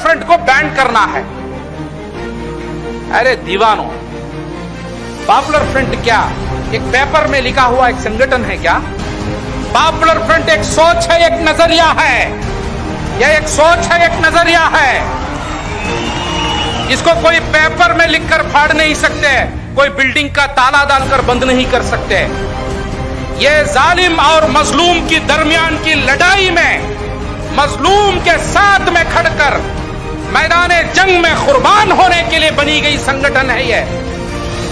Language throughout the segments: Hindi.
फ्रंट को बैन करना है। अरे दीवानों, पॉपुलर फ्रंट क्या एक पेपर में लिखा हुआ एक संगठन है क्या? पॉपुलर फ्रंट एक सोच है, एक नजरिया है। यह एक सोच है, एक नजरिया है। इसको कोई पेपर में लिखकर फाड़ नहीं सकते, कोई बिल्डिंग का ताला डालकर बंद नहीं कर सकते। ये जालिम और मजलूम की दरमियान की लड़ाई में मजलूम के साथ में खड़कर मैदाने जंग में कुर्बान होने के लिए बनी गई संगठन है।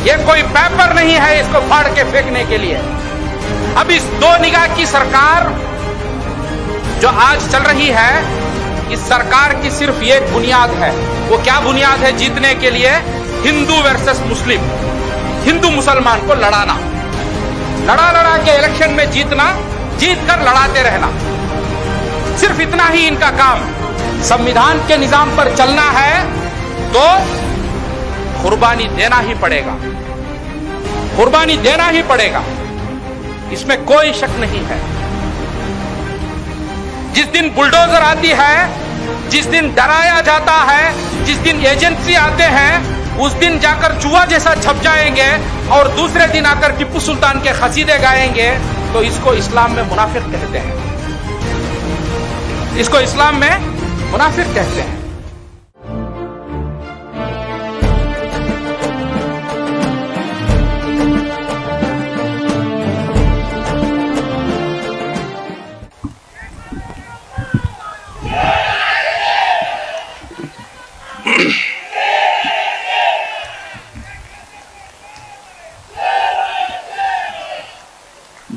ये कोई पेपर नहीं है इसको फाड़ के फेंकने के लिए। अब इस दो निगाह की सरकार जो आज चल रही है, इस सरकार की सिर्फ एक बुनियाद है। वो क्या बुनियाद है? जीतने के लिए हिंदू वर्सेस मुस्लिम, हिंदू मुसलमान को लड़ाना, लड़ा के इलेक्शन में जीतना, जीत कर लड़ाते रहना। सिर्फ इतना ही इनका काम। संविधान के निजाम पर चलना है तो कुर्बानी देना ही पड़ेगा, कुर्बानी देना ही पड़ेगा, इसमें कोई शक नहीं है। जिस दिन बुलडोजर आती है, जिस दिन डराया जाता है, जिस दिन एजेंसी आते हैं, उस दिन जाकर चूहा जैसा छप जाएंगे और दूसरे दिन आकर टिप्पू सुल्तान के खसीदे गाएंगे, तो इसको इस्लाम में मुनाफिक कहते हैं। इसको इस्लाम में मुनाफिक कहते हैं।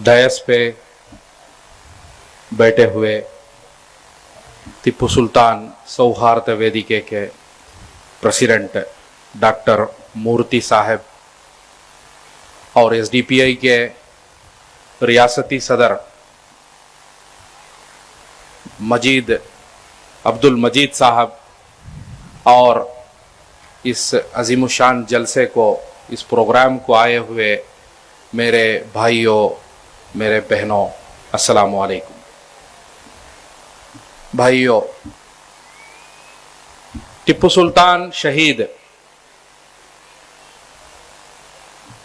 डायस पे बैठे हुए टिप्पू सुल्तान सौहार्द वेदिके के प्रेसिडेंट डॉक्टर मूर्ति साहब और एसडीपीआई के रियासती सदर अब्दुल मजीद साहब और इस अजीमुशान जलसे को, इस प्रोग्राम को आए हुए मेरे भाइयों, मेरे बहनों, अस्सलामु अलैकुम। भाइयों, टिप्पू सुल्तान शहीद,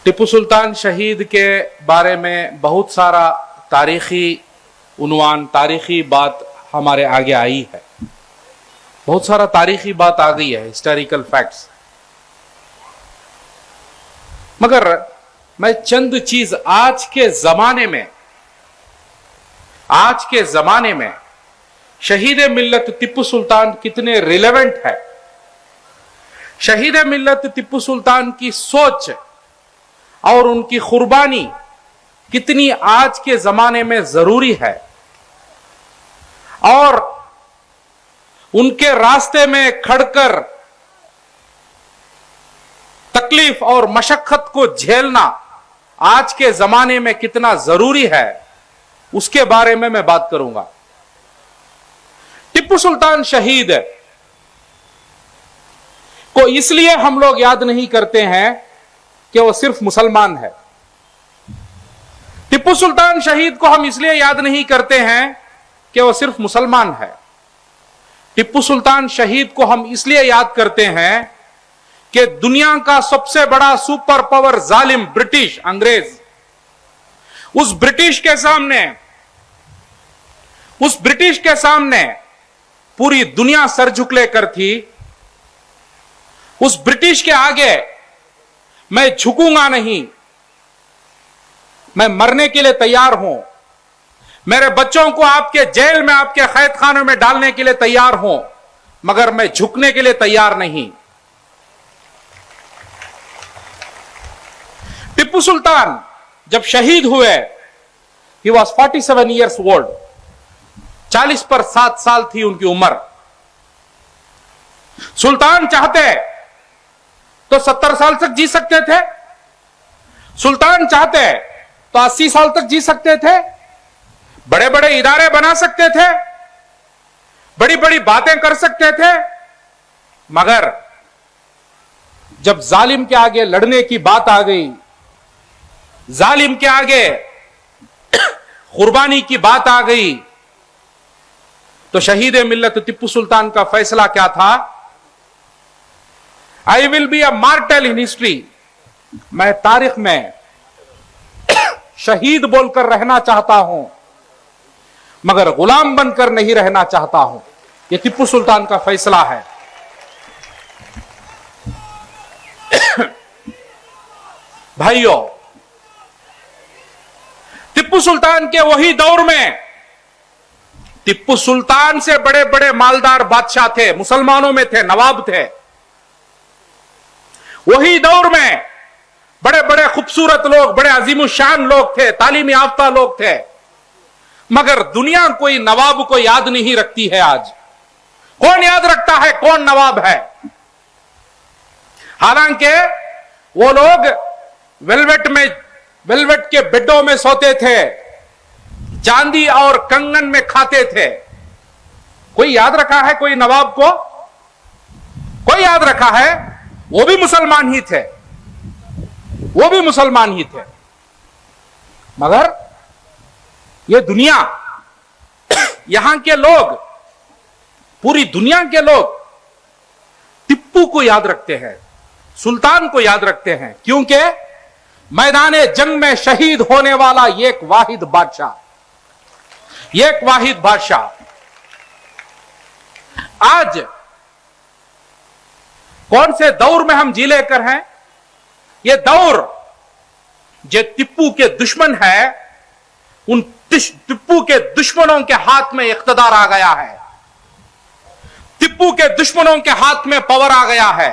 टिप्पू सुल्तान शहीद के बारे में बहुत सारा तारीखी उन्वान, तारीखी बात हमारे आगे आई है। बहुत सारा तारीखी बात आ गई है, हिस्टोरिकल फैक्ट्स। मगर मैं चंद चीज आज के जमाने में शहीद मिल्लत टिप्पू सुल्तान कितने रिलेवेंट है, शहीद मिल्लत टिप्पू सुल्तान की सोच और उनकी कुर्बानी कितनी आज के जमाने में जरूरी है, और उनके रास्ते में खड़कर तकलीफ और मशक्कत को झेलना आज के जमाने में कितना जरूरी है, उसके बारे में मैं बात करूंगा। टिप्पू सुल्तान शहीद को इसलिए हम लोग याद नहीं करते हैं कि वो सिर्फ मुसलमान है। टिप्पू सुल्तान शहीद को हम इसलिए याद नहीं करते हैं कि वो सिर्फ मुसलमान है। टिप्पू सुल्तान शहीद को हम इसलिए याद करते हैं कि दुनिया का सबसे बड़ा सुपर पावर जालिम ब्रिटिश, अंग्रेज, उस ब्रिटिश के सामने पूरी दुनिया सर झुकले कर थी। उस ब्रिटिश के आगे मैं झुकूंगा नहीं, मैं मरने के लिए तैयार हूं, मेरे बच्चों को आपके जेल में, आपके कैद खानों में डालने के लिए तैयार हूं, मगर मैं झुकने के लिए तैयार नहीं। टिप्पू सुल्तान जब शहीद हुए, ही वॉज 47 ईयर्स ओल्ड, 40 पर 7 साल थी उनकी उम्र। सुल्तान चाहते तो 70 साल तक जी सकते थे, सुल्तान चाहते तो 80 साल तक जी सकते थे, बड़े बड़े इदारे बना सकते थे, बड़ी बड़ी बातें कर सकते थे, मगर जब जालिम के आगे लड़ने की बात आ गई, जालिम के आगे कुर्बानी की बात आ गई, तो शहीद मिल्लत टिप्पू सुल्तान का फैसला क्या था? I will be a mortal in history, मैं तारीख में शहीद बोलकर रहना चाहता हूं मगर गुलाम बनकर नहीं रहना चाहता हूं। यह टिप्पू सुल्तान का फैसला है। भाइयों, टिप्पू सुल्तान के वही दौर में टिप्पू सुल्तान से बड़े बड़े मालदार बादशाह थे, मुसलमानों में थे, नवाब थे। वही दौर में बड़े बड़े खूबसूरत लोग, बड़े अजीमुशान लोग थे, तालीम याफ्ता लोग थे, मगर दुनिया कोई नवाब को याद नहीं रखती है। आज कौन याद रखता है कौन नवाब है? हालांकि वो लोग वेलवेट के बेडों में सोते थे, चांदी और कंगन में खाते थे। कोई याद रखा है कोई नवाब को? कोई याद रखा है? वो भी मुसलमान ही थे, वो भी मुसलमान ही थे। मगर ये दुनिया, यहां के लोग, पूरी दुनिया के लोग टिप्पू को याद रखते हैं, सुल्तान को याद रखते हैं, क्योंकि मैदान जंग में शहीद होने वाला एक वाहिद बादशाह, एक वाहिद बादशाह। आज कौन से दौर में हम जी लेकर हैं? यह दौर जो टिप्पू के दुश्मन है, उन टिप्पू के दुश्मनों के हाथ में इख्तिदार आ गया है, टिप्पू के दुश्मनों के हाथ में पावर आ गया है।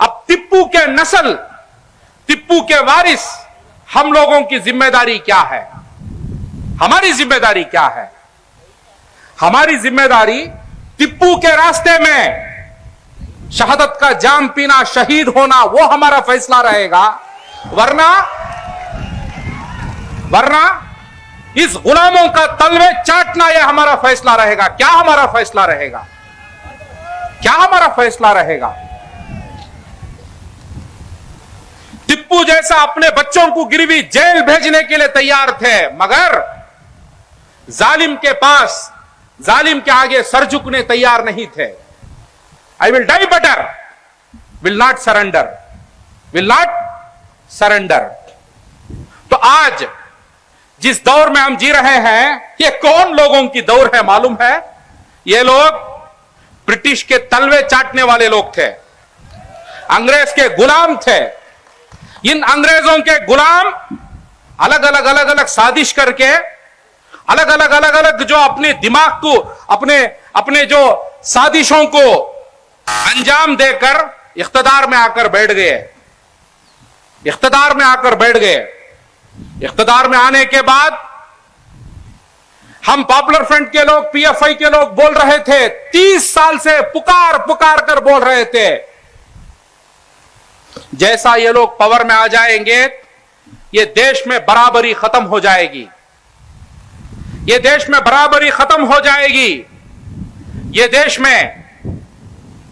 अब टिप्पू के नस्ल, टिप्पू के वारिस, हम लोगों की जिम्मेदारी क्या है? हमारी जिम्मेदारी क्या है? हमारी जिम्मेदारी टिप्पू के रास्ते में शहादत का जाम पीना, शहीद होना, वो हमारा फैसला रहेगा। वरना इस गुलामों का तलवे चाटना यह हमारा फैसला रहेगा। क्या हमारा फैसला रहेगा? क्या हमारा फैसला रहेगा? टिप्पू जैसा अपने बच्चों को गिरवी जेल भेजने के लिए तैयार थे, मगर जालिम के पास, जालिम के आगे सर झुकने तैयार नहीं थे। I will die better, will not surrender, will not surrender। तो आज जिस दौर में हम जी रहे हैं, ये कौन लोगों की दौर है मालूम है? ये लोग ब्रिटिश के तलवे चाटने वाले लोग थे, अंग्रेज के गुलाम थे। इन अंग्रेजों के गुलाम अलग अलग साजिश करके, अलग अलग जो अपने दिमाग को, अपने जो साजिशों को अंजाम देकर इख्तिदार में आकर बैठ गए, इख्तिदार में आकर बैठ गए। इख्तिदार में आने के बाद हम पॉपुलर फ्रंट के लोग, पीएफआई के लोग बोल रहे थे, 30 साल से पुकार कर बोल रहे थे, जैसा ये लोग पावर में आ जाएंगे, ये देश में बराबरी खत्म हो जाएगी, ये देश में बराबरी खत्म हो जाएगी, ये देश में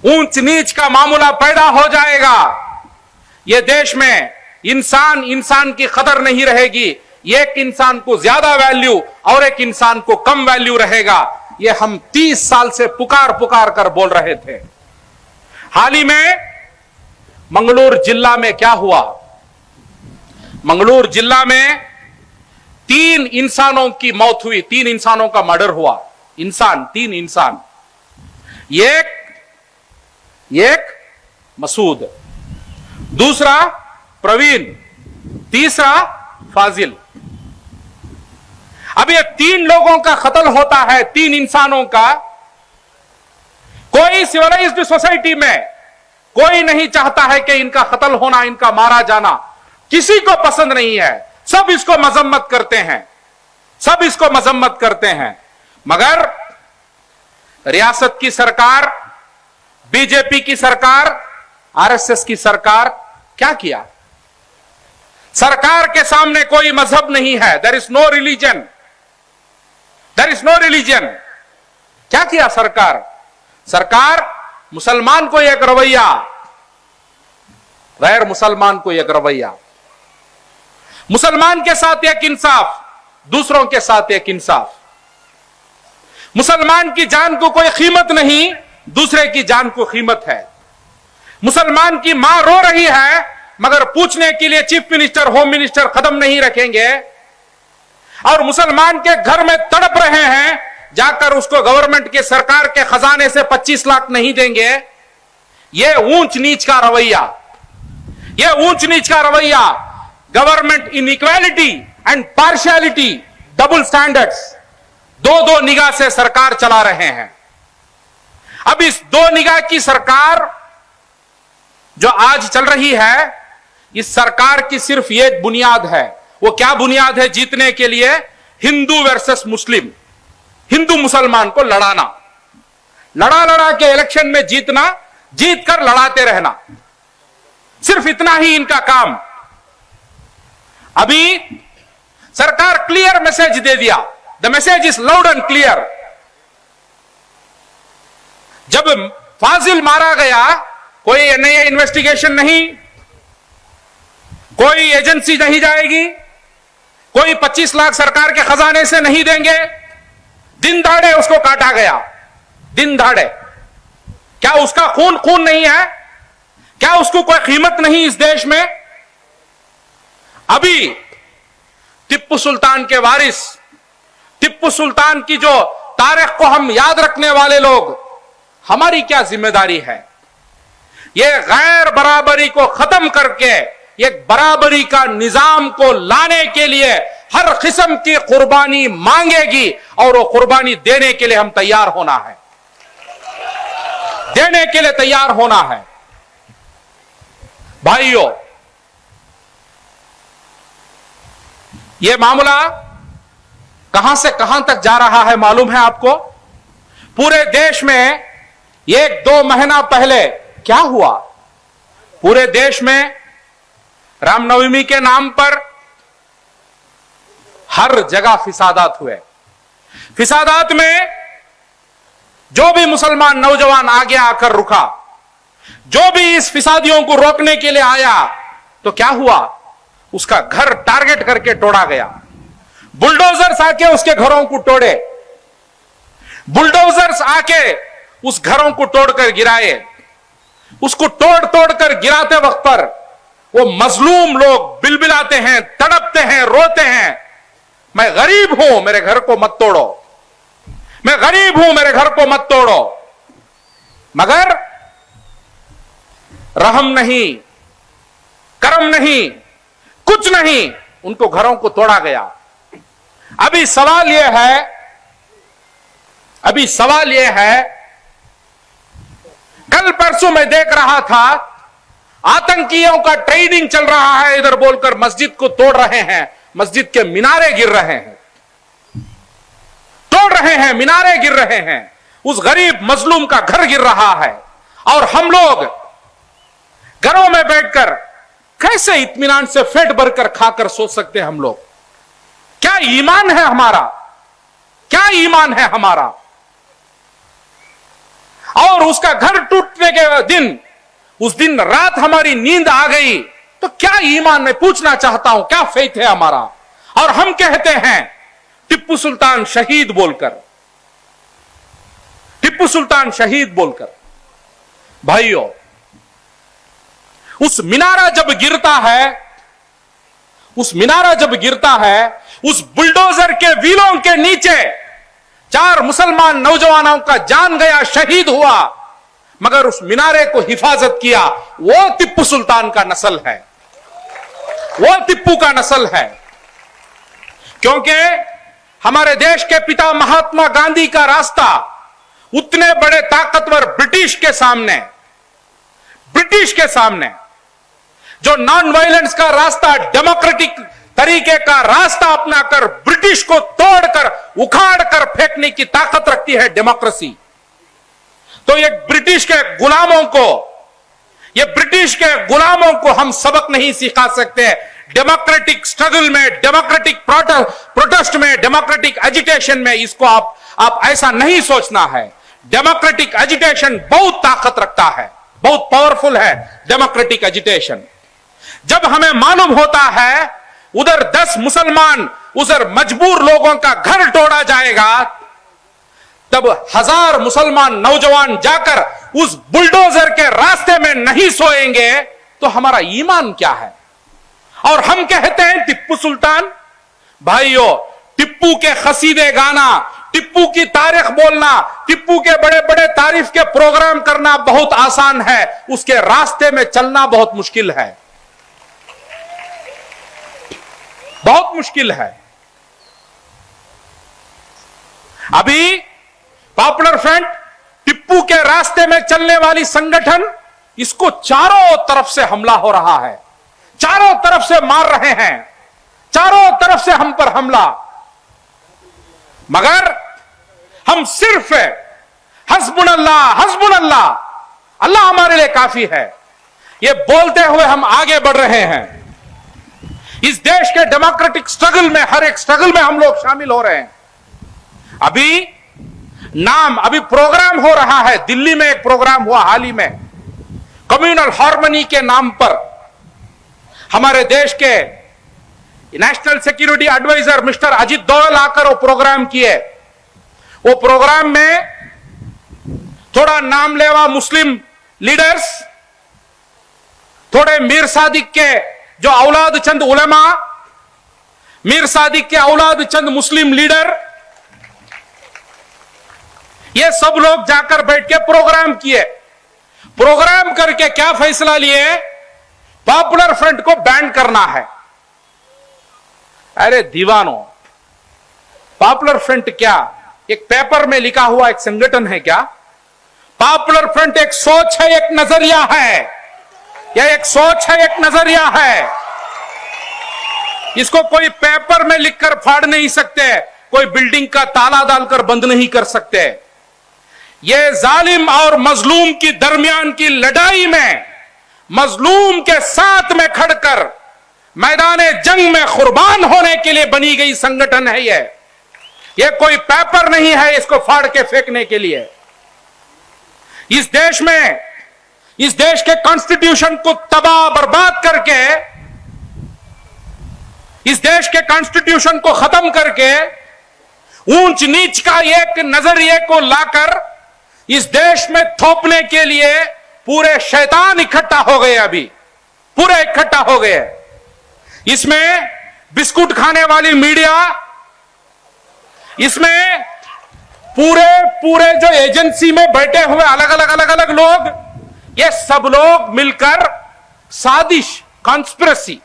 ऊंच नीच का मामला पैदा हो जाएगा, ये देश में इंसान की कदर नहीं रहेगी, एक इंसान को ज्यादा वैल्यू और एक इंसान को कम वैल्यू रहेगा। ये हम 30 साल से पुकार कर बोल रहे थे। हाल ही में मंगलूर जिला में क्या हुआ? मंगलूर जिला में 3 इंसानों की मौत हुई, 3 इंसानों का मर्डर हुआ। 3 इंसान, एक मसूद, दूसरा प्रवीण, तीसरा फाजिल। अब ये 3 लोगों का कत्ल होता है, 3 इंसानों का। कोई सिविलाइज्ड सोसाइटी में कोई नहीं चाहता है कि इनका कत्ल होना, इनका मारा जाना, किसी को पसंद नहीं है। सब इसको मजम्मत करते हैं, सब इसको मजम्मत करते हैं। मगर रियासत की सरकार, बीजेपी की सरकार, आरएसएस की सरकार क्या किया? सरकार के सामने कोई मजहब नहीं है। There is no religion, there is no religion. क्या किया सरकार? सरकार मुसलमान को एक रवैया, गैर मुसलमान को एक रवैया, मुसलमान के साथ एक इंसाफ, दूसरों के साथ एक इंसाफ। मुसलमान की जान को कोई कीमत नहीं, दूसरे की जान को कीमत है। मुसलमान की मां रो रही है, मगर पूछने के लिए चीफ मिनिस्टर, होम मिनिस्टर कदम नहीं रखेंगे। और मुसलमान के घर में तड़प रहे हैं, जाकर उसको गवर्नमेंट के, सरकार के खजाने से 25 लाख नहीं देंगे। यह ऊंच नीच का रवैया, यह ऊंच नीच का रवैया, government inequality and partiality, double standards, दो निगाह से सरकार चला रहे हैं। अब इस दो निगाह की सरकार जो आज चल रही है, इस सरकार की सिर्फ एक बुनियाद है। वो क्या बुनियाद है जीतने के लिए? हिंदू वर्सेस मुस्लिम, हिंदू मुसलमान को लड़ाना, लड़ा के इलेक्शन में जीतना, जीत कर लड़ाते रहना, सिर्फ इतना ही इनका काम। अभी सरकार क्लियर मैसेज दे दिया, the message is loud and clear. जब फाजिल मारा गया, कोई एनआईए इन्वेस्टिगेशन नहीं, कोई एजेंसी नहीं जाएगी, कोई 25 लाख सरकार के खजाने से नहीं देंगे, दिन दहाड़े उसको काटा गया, दिन दहाड़े। क्या उसका खून खून नहीं है? क्या उसको कोई कीमत नहीं इस देश में? अभी टिप्पू सुल्तान के वारिस, टिप्पू सुल्तान की जो तारीख को हम याद रखने वाले लोग, हमारी क्या जिम्मेदारी है? यह गैर बराबरी को खत्म करके एक बराबरी का निजाम को लाने के लिए हर किस्म की कुर्बानी मांगेगी, और वो कुर्बानी देने के लिए हम तैयार होना है, देने के लिए तैयार होना है। भाइयों, यह मामला कहां से कहां तक जा रहा है मालूम है आपको? पूरे देश में 1-2 महीना पहले क्या हुआ? पूरे देश में रामनवमी के नाम पर हर जगह फिसादात हुए। फिसादात में जो भी मुसलमान नौजवान आगे आकर रुका, जो भी इस फिसादियों को रोकने के लिए आया, तो क्या हुआ? उसका घर टारगेट करके तोड़ा गया। बुलडोजर्स आके उसके घरों को तोड़े, बुलडोजर्स आके उस घरों को तोड़कर गिराए। उसको तोड़ कर गिराते वक्त पर वो मजलूम लोग बिलबिलाते हैं, तड़पते हैं, रोते हैं, मैं गरीब हूं, मेरे घर को मत तोड़ो, मैं गरीब हूं, मेरे घर को मत तोड़ो। मगर रहम नहीं, करम नहीं, कुछ नहीं, उनको घरों को तोड़ा गया। अभी सवाल यह है, कल परसों मैं देख रहा था, आतंकियों का ट्रेडिंग चल रहा है, इधर बोलकर मस्जिद को तोड़ रहे हैं, मस्जिद के मीनारे गिर रहे हैं, तोड़ रहे हैं, मीनारे गिर रहे हैं, उस गरीब मजलूम का घर गिर रहा है। और हम लोग घरों में बैठकर कैसे इत्मीनान से पेट भरकर खाकर सो सकते हैं? हम लोग, क्या ईमान है हमारा? क्या ईमान है हमारा? और उसका घर टूटने के दिन, उस दिन रात हमारी नींद आ गई, तो क्या ईमान, मैं पूछना चाहता हूं, क्या फेथ है हमारा? और हम कहते हैं टिप्पू सुल्तान शहीद बोलकर, टिप्पू सुल्तान शहीद बोलकर। भाइयों, उस मीनारा जब गिरता है, उस मीनारा जब गिरता है, उस बुलडोजर के व्हीलों के नीचे 4 मुसलमान नौजवानों का जान गया, शहीद हुआ, मगर उस मीनारे को हिफाजत किया, वो टिप्पू सुल्तान का नस्ल है, वो टिप्पू का नस्ल है। क्योंकि हमारे देश के पिता महात्मा गांधी का रास्ता उतने बड़े ताकतवर ब्रिटिश के सामने जो नॉन वायलेंस का रास्ता, डेमोक्रेटिक तरीके का रास्ता अपनाकर ब्रिटिश को तोड़कर, उखाड़कर फेंकने की ताकत रखती है डेमोक्रेसी। तो ये ब्रिटिश के गुलामों को हम सबक नहीं सिखा सकते। डेमोक्रेटिक स्ट्रगल में, डेमोक्रेटिक प्रोटेस्ट में, डेमोक्रेटिक एजिटेशन में, इसको आप ऐसा नहीं सोचना है। डेमोक्रेटिक एजिटेशन बहुत ताकत रखता है, बहुत पावरफुल है डेमोक्रेटिक एजिटेशन। जब हमें मालूम होता है उधर 10 मुसलमान, उधर मजबूर लोगों का घर तोड़ा जाएगा, तब 1000 मुसलमान नौजवान जाकर उस बुलडोजर के रास्ते में नहीं सोएंगे तो हमारा ईमान क्या है? और हम कहते हैं टिप्पू सुल्तान। भाइयों, टिप्पू के खसीदे गाना, टिप्पू की तारीख बोलना, टिप्पू के बड़े बड़े तारीफ के प्रोग्राम करना बहुत आसान है, उसके रास्ते में चलना बहुत मुश्किल है, बहुत मुश्किल है। अभी पॉपुलर फ्रंट टिप्पू के रास्ते में चलने वाली संगठन, इसको चारों तरफ से हमला हो रहा है, चारों तरफ से मार रहे हैं, चारों तरफ से हम पर हमला। मगर हम सिर्फ हस्बुनल्लाह हस्बुनल्लाह, अल्लाह हमारे लिए काफी है, ये बोलते हुए हम आगे बढ़ रहे हैं। इस देश के डेमोक्रेटिक स्ट्रगल में, हर एक स्ट्रगल में हम लोग शामिल हो रहे हैं। अभी प्रोग्राम हो रहा है, दिल्ली में एक प्रोग्राम हुआ हाल ही में, कम्युनल हार्मनी के नाम पर। हमारे देश के national security adviser mister Ajit Doval आकर वो प्रोग्राम किए। वो प्रोग्राम में थोड़ा नामलेवा मुस्लिम लीडर्स, थोड़े मीर सादिक के जो औलाद चंद उलेमा, मीर सादिक के औलाद चंद मुस्लिम लीडर, ये सब लोग जाकर बैठ के प्रोग्राम किए। प्रोग्राम करके क्या फैसला लिए? पॉपुलर फ्रंट को बैन करना है। अरे दीवानों, पॉपुलर फ्रंट क्या एक पेपर में लिखा हुआ एक संगठन है क्या? पॉपुलर फ्रंट एक सोच है, एक नजरिया है, यह एक सोच है, एक नजरिया है। इसको कोई पेपर में लिखकर फाड़ नहीं सकते, कोई बिल्डिंग का ताला डालकर बंद नहीं कर सकते। यह जालिम और मजलूम की दरमियान की लड़ाई में मजलूम के साथ में खड़कर मैदाने जंग में कुर्बान होने के लिए बनी गई संगठन है। यह कोई पेपर नहीं है इसको फाड़ के फेंकने के लिए। इस देश में, इस देश के कॉन्स्टिट्यूशन को तबाह बर्बाद करके, इस देश के कॉन्स्टिट्यूशन को खत्म करके, ऊंच नीच का एक नजरिए को लाकर इस देश में थोपने के लिए पूरे शैतान इकट्ठा हो गए। अभी पूरे इकट्ठा हो गए। इसमें बिस्कुट खाने वाली मीडिया, इसमें पूरे जो एजेंसी में बैठे हुए अलग अलग लोग, ये सब लोग मिलकर साजिश, कॉन्स्पिरेसी,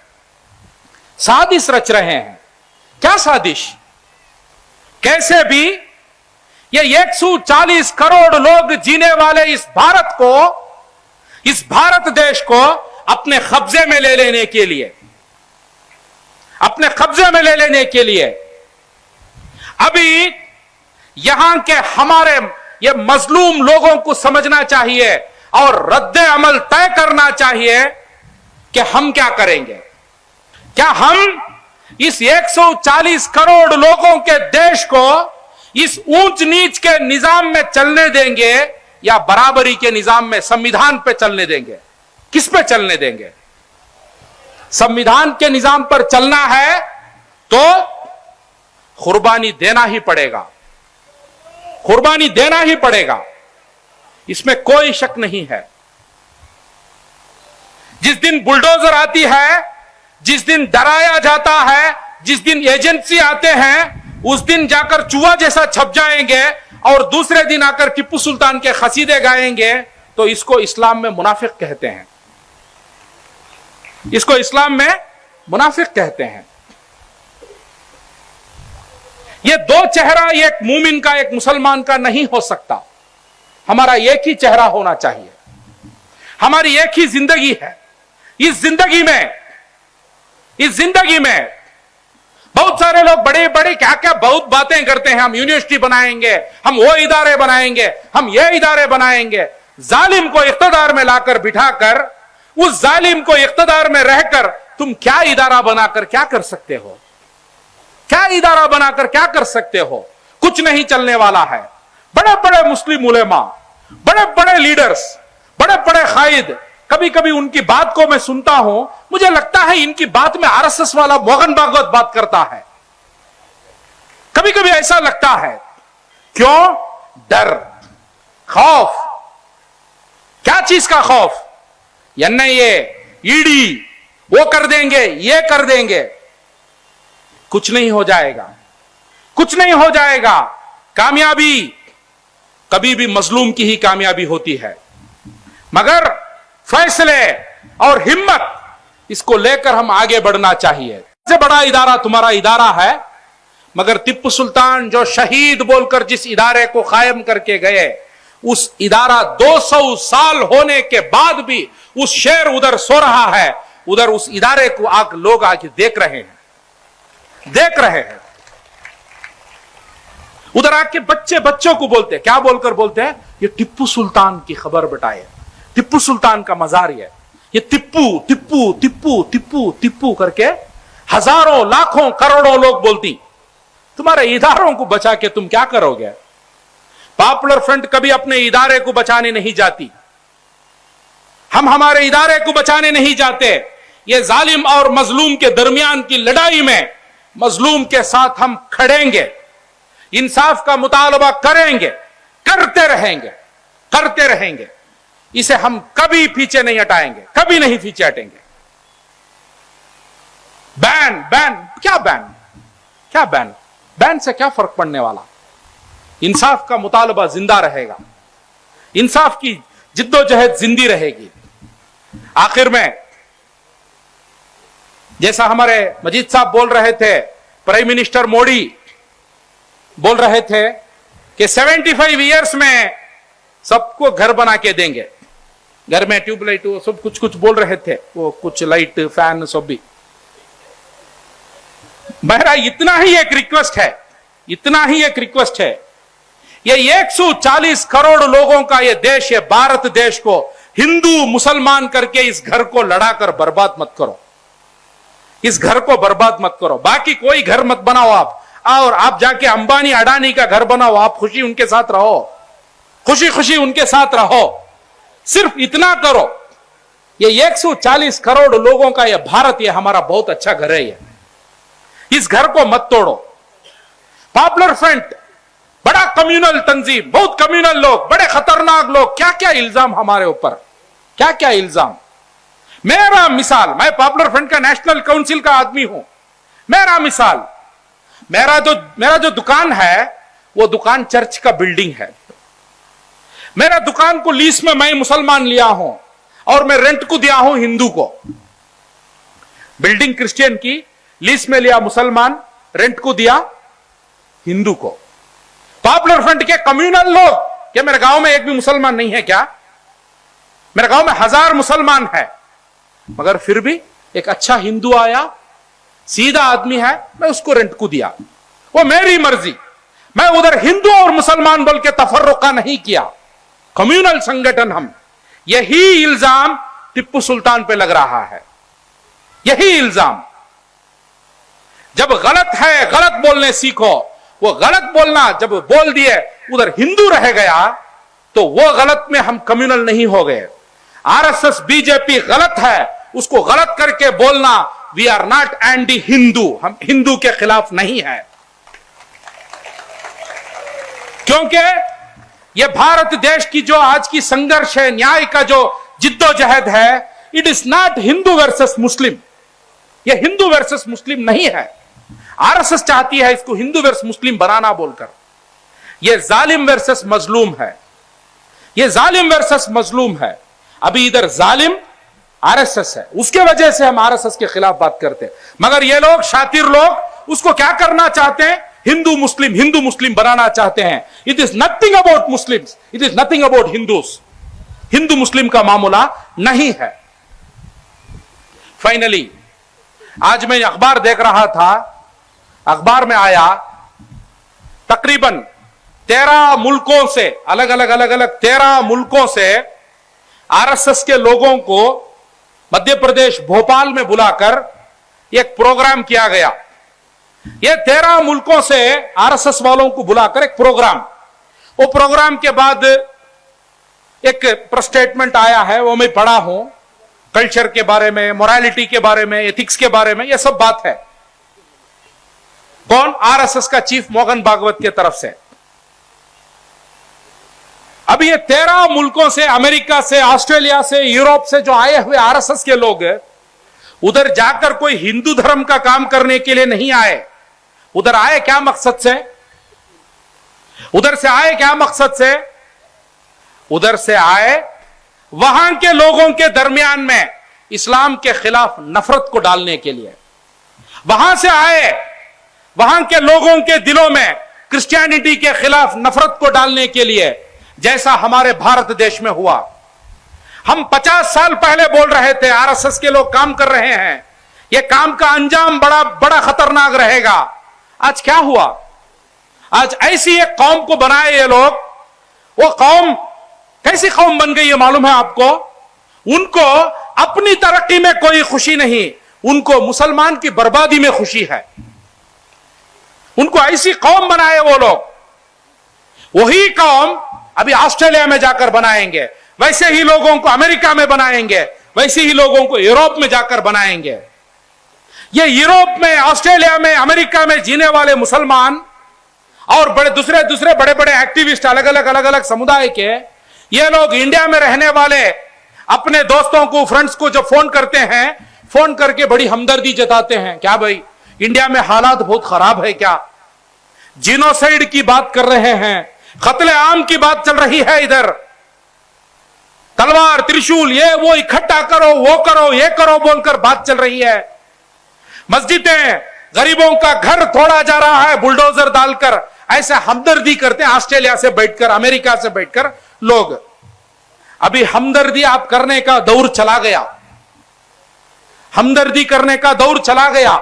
साजिश रच रहे हैं। क्या साजिश? कैसे भी ये 140 करोड़ लोग जीने वाले इस भारत को, इस भारत देश को अपने कब्जे में ले लेने के लिए, अपने कब्जे में ले लेने के लिए अभी यहां के हमारे ये मजलूम लोगों को समझना चाहिए और रद्दे अमल तय करना चाहिए कि हम क्या करेंगे। क्या हम इस 140 करोड़ लोगों के देश को इस ऊंच नीच के निजाम में चलने देंगे या बराबरी के निजाम में, संविधान पे चलने देंगे? किस पे चलने देंगे? संविधान के निजाम पर चलना है तो कुर्बानी देना ही पड़ेगा, कुर्बानी देना ही पड़ेगा, इसमें कोई शक नहीं है। जिस दिन बुलडोजर आती है, जिस दिन डराया जाता है, जिस दिन एजेंसी आते हैं, उस दिन जाकर चूहा जैसा छप जाएंगे और दूसरे दिन आकर टिप्पू सुल्तान के खसीदे गाएंगे, तो इसको इस्लाम में मुनाफिक कहते हैं। इसको इस्लाम में मुनाफिक कहते हैं। यह दो चेहरा एक मूमिन का, एक मुसलमान का नहीं हो सकता। हमारा एक ही चेहरा होना चाहिए। हमारी एक ही जिंदगी है। इस जिंदगी में बहुत सारे लोग बड़े बड़े क्या क्या बहुत बातें करते हैं। हम यूनिवर्सिटी बनाएंगे, हम वो इदारे बनाएंगे, हम ये इदारे बनाएंगे। जालिम को इख्तिदार में लाकर बिठाकर, उस जालिम को इख्तिदार में रहकर तुम क्या इदारा बनाकर क्या कर सकते हो? क्या इदारा बनाकर क्या कर सकते हो? कुछ नहीं चलने वाला है। बड़े बड़े मुस्लिम उलेमा, बड़े बड़े लीडर्स, बड़े बड़े कायद, कभी कभी उनकी बात को मैं सुनता हूं, मुझे लगता है इनकी बात में आरएसएस वाला मोहन भागवत बात करता है। कभी कभी ऐसा लगता है। क्यों? डर, खौफ। क्या चीज का खौफ? एनआईए, ईडी वो कर देंगे, ये कर देंगे। कुछ नहीं हो जाएगा, कुछ नहीं हो जाएगा। कामयाबी कभी भी मजलूम की ही कामयाबी होती है, मगर फैसले और हिम्मत इसको लेकर हम आगे बढ़ना चाहिए। सबसे बड़ा इदारा तुम्हारा इदारा है, मगर टिप्पू सुल्तान जो शहीद बोलकर जिस इदारे को कायम करके गए, उस इदारा 200 साल होने के बाद भी उस शेर उधर सो रहा है, उधर उस इदारे को लोग आके देख रहे हैं, देख रहे हैं। उधर आके बच्चे बच्चों को बोलते हैं, क्या बोलकर बोलते हैं? ये टिप्पू सुल्तान की खबर बताए, टिप्पू सुल्तान का मजार है। ये टिप्पू टिप्पू टिप्पू टिप्पू टिप्पू करके हजारों लाखों करोड़ों लोग बोलती। तुम्हारे इदारों को बचा के तुम क्या करोगे? पॉपुलर फ्रंट कभी अपने इदारे को बचाने नहीं जाती, हम हमारे इदारे को बचाने नहीं जाते। ये जालिम और मजलूम के दरमियान की लड़ाई में मजलूम के साथ हम खड़ेंगे, इंसाफ का मुतालबा करेंगे, करते रहेंगे, करते रहेंगे। इसे हम कभी पीछे नहीं हटाएंगे, कभी नहीं पीछे हटेंगे। बैन बैन क्या बैन, क्या बैन? बैन से क्या फर्क पड़ने वाला? इंसाफ का मुतालबा जिंदा रहेगा, इंसाफ की जिद्दोजहद जिंदी रहेगी। आखिर में जैसा हमारे मजीद साहब बोल रहे थे, प्राइम मिनिस्टर मोदी बोल रहे थे कि 75 इयर्स में सबको घर बना के देंगे, घर में ट्यूबलाइट सब कुछ कुछ बोल रहे थे, वो कुछ लाइट फैन सब भी। मेरा इतना ही एक रिक्वेस्ट है, इतना ही एक रिक्वेस्ट है, ये 140 करोड़ लोगों का ये देश है, भारत देश को हिंदू मुसलमान करके इस घर को लड़ाकर बर्बाद मत करो, इस घर को बर्बाद मत करो। बाकी कोई घर मत बनाओ आप, और आप जाके अंबानी अडानी का घर बनाओ, आप खुशी उनके साथ रहो, खुशी खुशी उनके साथ रहो। सिर्फ इतना करो, ये 140 करोड़ लोगों का ये भारत, ये हमारा बहुत अच्छा घर है, ये इस घर को मत तोड़ो। पॉपुलर फ्रंट बड़ा कम्युनल तंजीम, बहुत कम्युनल लोग, बड़े खतरनाक लोग, क्या क्या इल्जाम हमारे ऊपर, क्या क्या इल्जाम। मेरा मिसाल, मैं पॉपुलर फ्रंट का नेशनल काउंसिल का आदमी हूं। मेरा मिसाल, मेरा जो दुकान है वो दुकान चर्च का बिल्डिंग है। मेरा दुकान को लीज में मैं मुसलमान लिया हूं और मैं रेंट को दिया हूं हिंदू को। बिल्डिंग क्रिश्चियन की, लीज में लिया मुसलमान, रेंट को दिया हिंदू को। पॉपुलर फ्रंट के कम्युनल लोग, क्या मेरे गांव में एक भी मुसलमान नहीं है क्या? मेरे गांव में 1000 मुसलमान है, मगर फिर भी एक अच्छा हिंदू आया, सीधा आदमी है, मैं उसको रेंट को दिया। वो मेरी मर्जी, मैं उधर हिंदू और मुसलमान बोल के तफर्रुका नहीं किया। कम्युनल संगठन हम। यही इल्जाम टिप्पू सुल्तान पे लग रहा है, यही इल्जाम। जब गलत है गलत बोलने सीखो। वो गलत बोलना जब बोल दिए, उधर हिंदू रह गया, तो वो गलत में हम कम्युनल नहीं हो गए। आरएसएस बीजेपी गलत है, उसको गलत करके बोलना, we are not anti Hindu, हम हिंदू के खिलाफ नहीं है। क्योंकि यह भारत देश की जो आज की संघर्ष है, न्याय का जो जिद्दोजहद है, it is not Hindu versus Muslim. यह हिंदू वर्सेस मुस्लिम नहीं है। आरएसएस चाहती है इसको हिंदू वर्सेस मुस्लिम बनाना बोलकर। यह जालिम वर्सेस मजलूम है, यह जालिम वर्सेस मजलूम है। अभी इधर जालिम आरएसएस है, उसके वजह से हम आरएसएस के खिलाफ बात करते हैं। मगर ये लोग शातिर लोग उसको क्या करना चाहते हैं? हिंदू मुस्लिम बनाना चाहते हैं। It is nothing about Muslims, it is nothing about Hindus. Hindu Muslim का मामला नहीं है। फाइनली आज मैं अखबार देख रहा था, अखबार में आया तकरीबन 13 मुल्कों से, अलग अलग 13 मुल्कों से आरएसएस के लोगों को मध्य प्रदेश भोपाल में बुलाकर एक प्रोग्राम किया गया। यह 13 मुल्कों से आरएसएस वालों को बुलाकर एक प्रोग्राम, वो प्रोग्राम के बाद एक स्टेटमेंट आया है, वो मैं पढ़ा हूं। कल्चर के बारे में, मोरालिटी के बारे में, एथिक्स के बारे में, यह सब बात है। कौन? आरएसएस का चीफ मोहन भागवत के तरफ से। अब ये 13 मुल्कों से, अमेरिका से, ऑस्ट्रेलिया से, यूरोप से जो आए हुए आरएसएस के लोग उधर जाकर कोई हिंदू धर्म का काम करने के लिए नहीं आए। उधर आए क्या मकसद से? उधर से आए क्या मकसद से? उधर से आए वहां के लोगों के दरमियान में इस्लाम के खिलाफ नफरत को डालने के लिए। वहां से आए वहां के लोगों के दिलों में क्रिश्चियनिटी के खिलाफ नफरत को डालने के लिए, जैसा हमारे भारत देश में हुआ। हम 50 साल पहले बोल रहे थे आरएसएस के लोग काम कर रहे हैं, यह काम का अंजाम बड़ा बड़ा खतरनाक रहेगा। आज क्या हुआ? आज ऐसी एक कौम को बनाए ये लोग। वो कौम कैसी कौम बन गई है मालूम है आपको? उनको अपनी तरक्की में कोई खुशी नहीं, उनको मुसलमान की बर्बादी में खुशी है। उनको ऐसी कौम बनाए वो लोग। वही कौम अभी ऑस्ट्रेलिया में जाकर बनाएंगे, वैसे ही लोगों को अमेरिका में बनाएंगे, वैसे ही लोगों को यूरोप में जाकर बनाएंगे। ये यूरोप में, ऑस्ट्रेलिया में, अमेरिका में जीने वाले मुसलमान और दूसरे बड़े बड़े एक्टिविस्ट, अलग अलग समुदाय के, ये लोग इंडिया में रहने वाले अपने दोस्तों को, फ्रेंड्स को जब फोन करते हैं, फोन करके बड़ी हमदर्दी जताते हैं। क्या भाई, इंडिया में हालात बहुत खराब है क्या? जीनोसाइड की बात कर रहे हैं, कत्ले आम की बात चल रही है इधर। तलवार, त्रिशूल, ये वो इकट्ठा करो, वो करो, ये करो बोलकर बात चल रही है। मस्जिदें, गरीबों का घर तोड़ा जा रहा है बुलडोजर डालकर, ऐसे हमदर्दी करते हैं ऑस्ट्रेलिया से बैठकर, अमेरिका से बैठकर लोग। अभी हमदर्दी आप करने का दौर चला गया, हमदर्दी करने का दौर चला गया।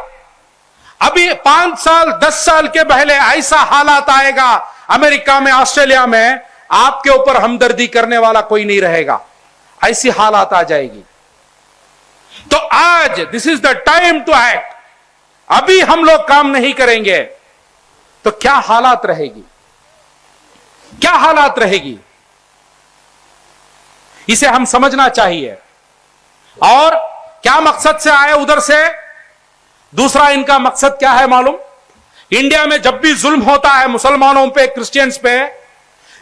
अभी 5 साल 10 साल के पहले ऐसा हालात आएगा अमेरिका में, ऑस्ट्रेलिया में, आपके ऊपर हमदर्दी करने वाला कोई नहीं रहेगा। ऐसी हालात आ जाएगी। तो आज this is the time to act. अभी हम लोग काम नहीं करेंगे तो क्या हालात रहेगी? क्या हालात रहेगी? इसे हम समझना चाहिए। और क्या मकसद से आए उधर से? दूसरा इनका मकसद क्या है मालूम? इंडिया में जब भी जुल्म होता है मुसलमानों पे, क्रिश्चियंस पे,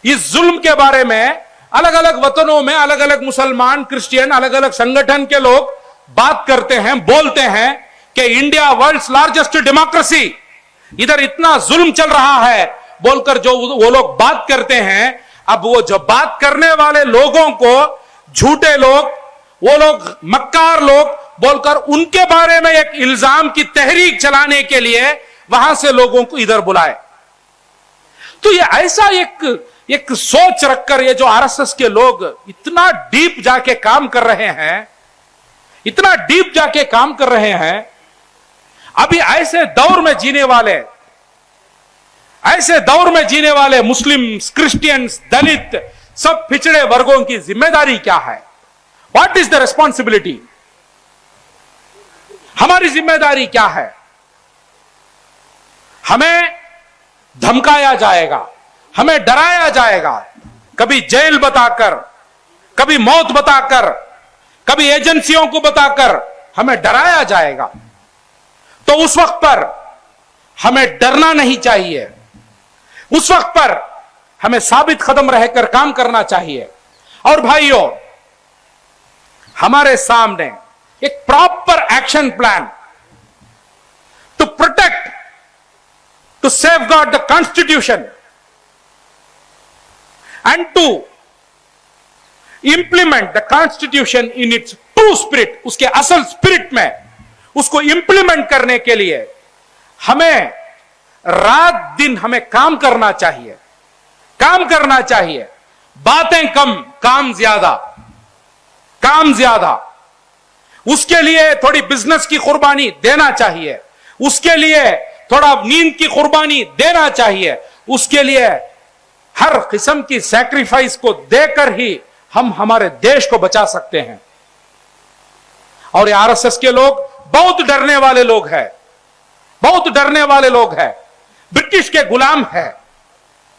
इस जुल्म के बारे में अलग अलग वतनों में अलग अलग मुसलमान, क्रिश्चियन, अलग अलग संगठन के लोग बात करते हैं, बोलते हैं कि इंडिया वर्ल्ड्स लार्जेस्ट डेमोक्रेसी, इधर इतना जुल्म चल रहा है बोलकर जो वो लोग बात करते हैं। अब वो जो बात करने वाले लोगों को झूठे लोग, वो लोग मक्कार लोग बोलकर उनके बारे में एक इल्जाम की तहरीक चलाने के लिए वहां से लोगों को इधर बुलाए। तो ये ऐसा एक सोच रखकर ये जो आरएसएस के लोग इतना डीप जाके काम कर रहे हैं, इतना डीप जाके काम कर रहे हैं। अभी ऐसे दौर में जीने वाले मुस्लिम्स, क्रिश्चियंस, दलित, सब पिछड़े वर्गों की जिम्मेदारी क्या है? What is the responsibility? हमारी जिम्मेदारी क्या है? हमें धमकाया जाएगा, हमें डराया जाएगा, कभी जेल बताकर, कभी मौत बताकर, कभी एजेंसियों को बताकर हमें डराया जाएगा। तो उस वक्त पर हमें डरना नहीं चाहिए। उस वक्त पर हमें साबित कदम रहकर काम करना चाहिए। और भाइयों, हमारे सामने एक proper action plan to protect, to safeguard the constitution and to implement the constitution in its true spirit, उसके असल स्पिरिट में उसको इंप्लीमेंट करने के लिए हमें रात दिन हमें काम करना चाहिए, काम करना चाहिए। बातें कम, काम ज्यादा, काम ज्यादा। उसके लिए थोड़ी बिजनेस की कुर्बानी देना चाहिए, उसके लिए थोड़ा नींद की कुर्बानी देना चाहिए, उसके लिए हर किस्म की सैक्रिफाइस को देकर ही हम हमारे देश को बचा सकते हैं। और ये आरएसएस के लोग बहुत डरने वाले लोग हैं, बहुत डरने वाले लोग हैं, ब्रिटिश के गुलाम है,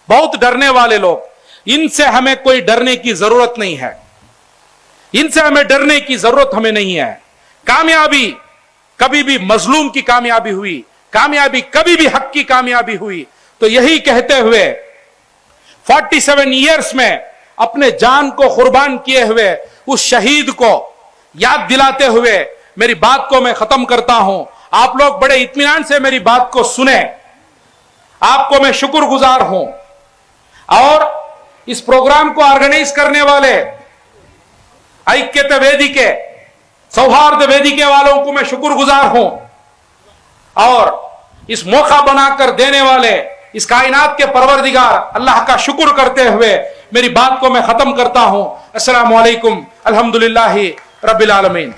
बहुत डरने वाले लोग। इनसे हमें कोई डरने की जरूरत नहीं है, इनसे हमें डरने की जरूरत हमें नहीं है। कामयाबी कभी भी मजलूम की कामयाबी हुई, कामयाबी कभी भी हक की कामयाबी हुई तो यही कहते हुए 47 ईयर्स में अपने जान को कुर्बान किए हुए उस शहीद को याद दिलाते हुए मेरी बात को मैं खत्म करता हूं। आप लोग बड़े इत्मीनान से मेरी बात को सुने, आपको मैं शुक्रगुजार हूं। और इस प्रोग्राम को ऑर्गेनाइज करने वाले ऐक्यता वेदिके, सौहार्द वेदिके वालों को मैं शुक्रगुजार हूं। और इस मौका बनाकर देने वाले इस कायनात के परवरदिगार अल्लाह का शुक्र करते हुए मेरी बात को मैं खत्म करता हूं। अस्सलामु अलैकुम, अल्हम्दुलिल्लाहि रब्बिल आलमीन।